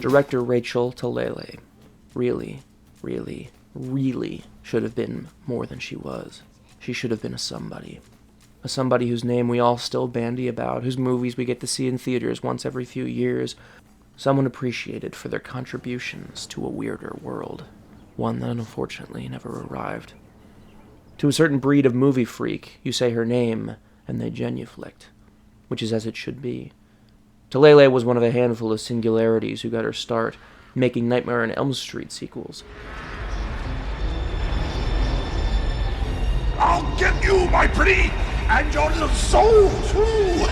Director Rachel Talalay really, really, really should have been more than she was. She should have been a somebody. A somebody whose name we all still bandy about, whose movies we get to see in theaters once every few years. Someone appreciated for their contributions to a weirder world. One that unfortunately never arrived. To a certain breed of movie freak, you say her name, and they genuflect. Which is as it should be. Talalay was one of a handful of singularities who got her start, making Nightmare on Elm Street sequels. I'll get you, my pretty, and your little soul, too!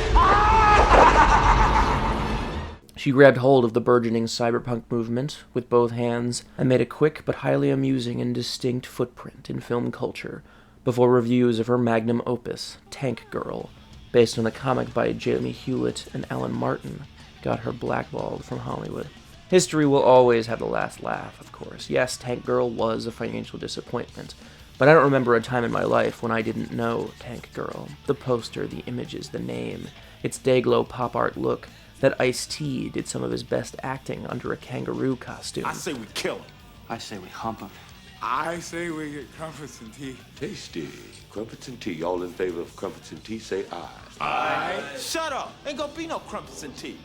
She grabbed hold of the burgeoning cyberpunk movement with both hands and made a quick but highly amusing and distinct footprint in film culture before reviews of her magnum opus, Tank Girl, based on a comic by Jamie Hewlett and Alan Martin, got her blackballed from Hollywood. History will always have the last laugh, of course. Yes, Tank Girl was a financial disappointment, but I don't remember a time in my life when I didn't know Tank Girl. The poster, the images, the name, its Dayglow pop art look, that Ice-T did some of his best acting under a kangaroo costume. I say we kill him. I say we hump him. I say we get crumpets and tea. Tasty. Crumpets and tea. All in favor of crumpets and tea, say aye. Aye. Shut up. Ain't gonna be no crumpets and tea.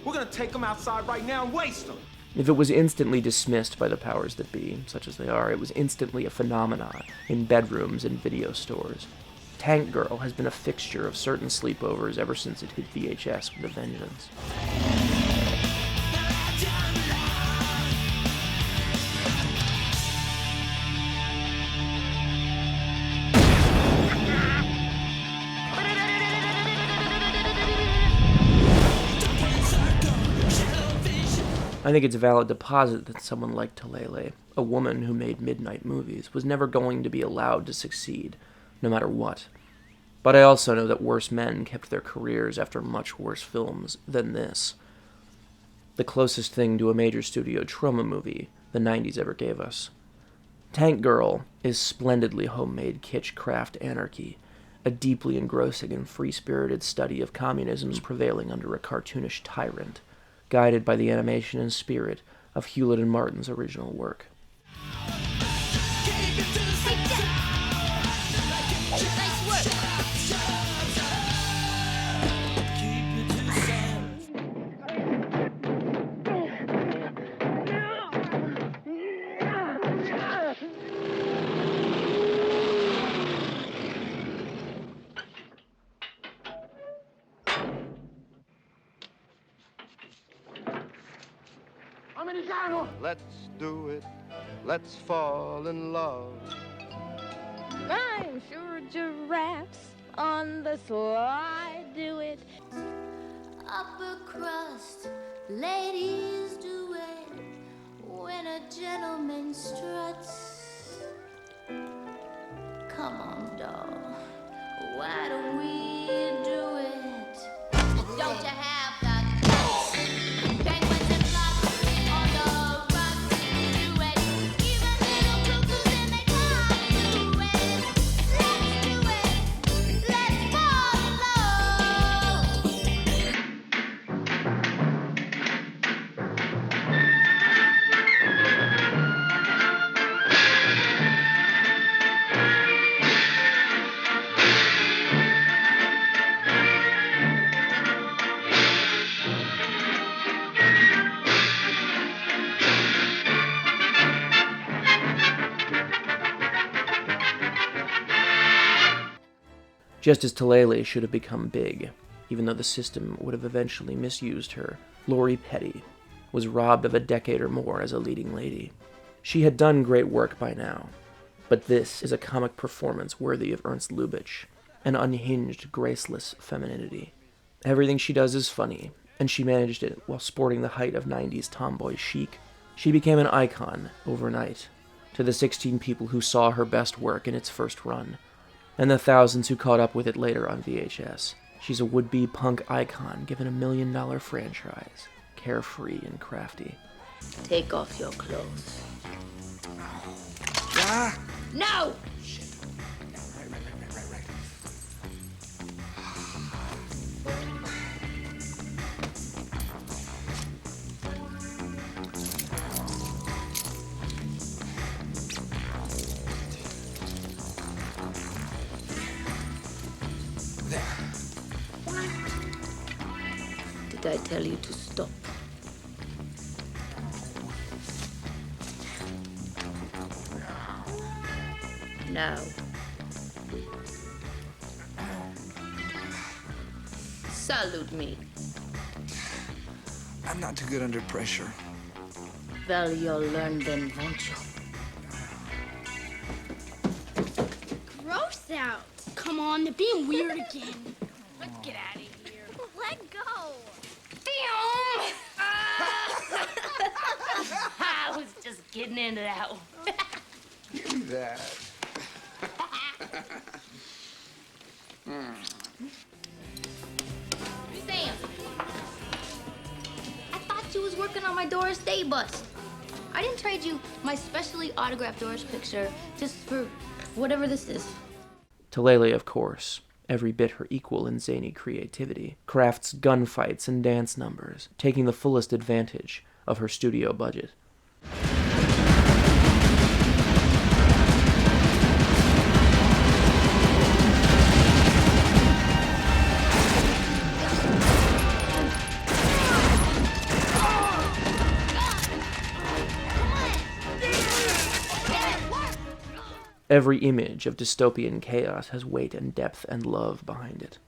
We're gonna take them outside right now and waste them. If it was instantly dismissed by the powers that be, such as they are, it was instantly a phenomenon in bedrooms and video stores. Tank Girl has been a fixture of certain sleepovers ever since it hit VHS with a vengeance. I think it's valid to posit that someone like Talalay, a woman who made midnight movies, was never going to be allowed to succeed, no matter what. But I also know that worse men kept their careers after much worse films than this. The closest thing to a major studio trauma movie the 90s ever gave us. Tank Girl is splendidly homemade kitsch-craft anarchy, a deeply engrossing and free-spirited study of communism's prevailing under a cartoonish tyrant, guided by the animation and spirit of Hewlett and Martin's original work. Let's do it. Let's fall in love. I'm sure giraffes on the slide do it. Upper crust, ladies do it when a gentleman struts. Come on, doll, why don't we do it? Don't you have the guts? Penguins and frogs on the rocks do it. Even little cuckoos in their tops do it. Let's do it. Let's fall in love. Just as Talalay should have become big, even though the system would have eventually misused her, Lori Petty was robbed of a decade or more as a leading lady. She had done great work by now, but this is a comic performance worthy of Ernst Lubitsch, an unhinged, graceless femininity. Everything she does is funny, and she managed it while sporting the height of 90s tomboy chic. She became an icon overnight, to the 16 people who saw her best work in its first run, and the thousands who caught up with it later on VHS. She's a would-be punk icon given $1 million franchise, carefree and crafty. Take off your clothes. Ah! No! did I tell you to stop? Now. Salute me. I'm not too good under pressure. Well, you'll learn then, won't you? Gross out. Come on, they're being weird again. Let's get out of here. Let go. I was just getting into that one. Give me that. Sam, I thought you was working on my Doris Day bust. I didn't trade you my specially autographed Doris picture just for whatever this is. Talele, of course, every bit her equal in zany creativity, crafts gunfights and dance numbers, taking the fullest advantage of her studio budget. Every image of dystopian chaos has weight and depth and love behind it.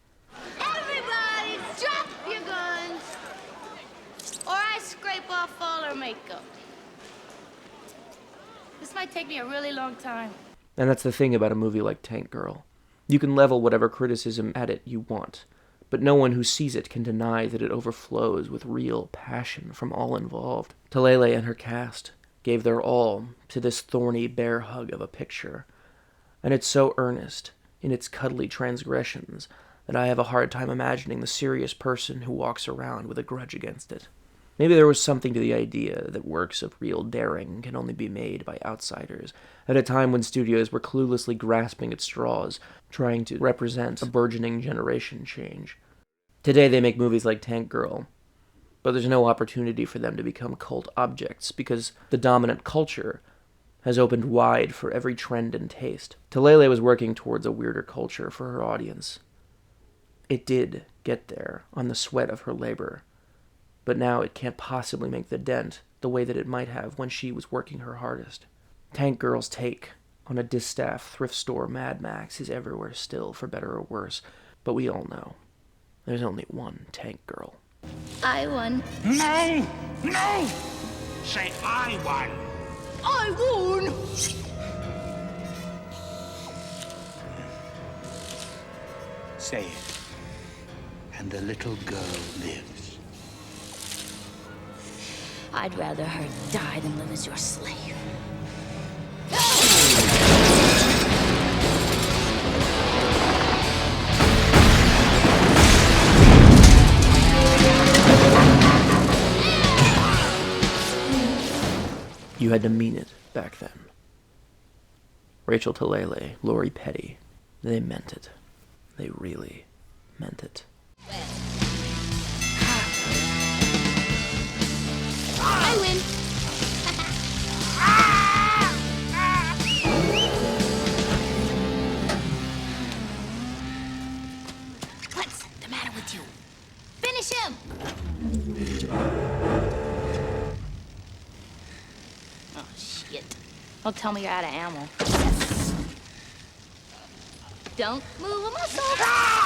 Everybody, drop your guns, or I scrape off all her makeup. This might take me a really long time. And that's the thing about a movie like Tank Girl. You can level whatever criticism at it you want, but no one who sees it can deny that it overflows with real passion from all involved. Talele and her cast gave their all to this thorny bear hug of a picture, and it's so earnest in its cuddly transgressions that I have a hard time imagining the serious person who walks around with a grudge against it. Maybe there was something to the idea that works of real daring can only be made by outsiders, at a time when studios were cluelessly grasping at straws, trying to represent a burgeoning generation change. Today they make movies like Tank Girl, but there's no opportunity for them to become cult objects because the dominant culture has opened wide for every trend and taste. Talele was working towards a weirder culture for her audience. It did get there on the sweat of her labor, but now it can't possibly make the dent the way that it might have when she was working her hardest. Tank Girl's take on a distaff thrift store Mad Max is everywhere still, for better or worse, but we all know there's only one Tank Girl. I won. No! No! Say I won. I won. Say it. And the little girl lives. I'd rather her die than live as your slave. You had to mean it back then. Rachel Talele, Lori Petty, they meant it. They really meant it. I win. What's the matter with you? Finish him! Oh, shit. Don't tell me you're out of ammo. Don't move a muscle.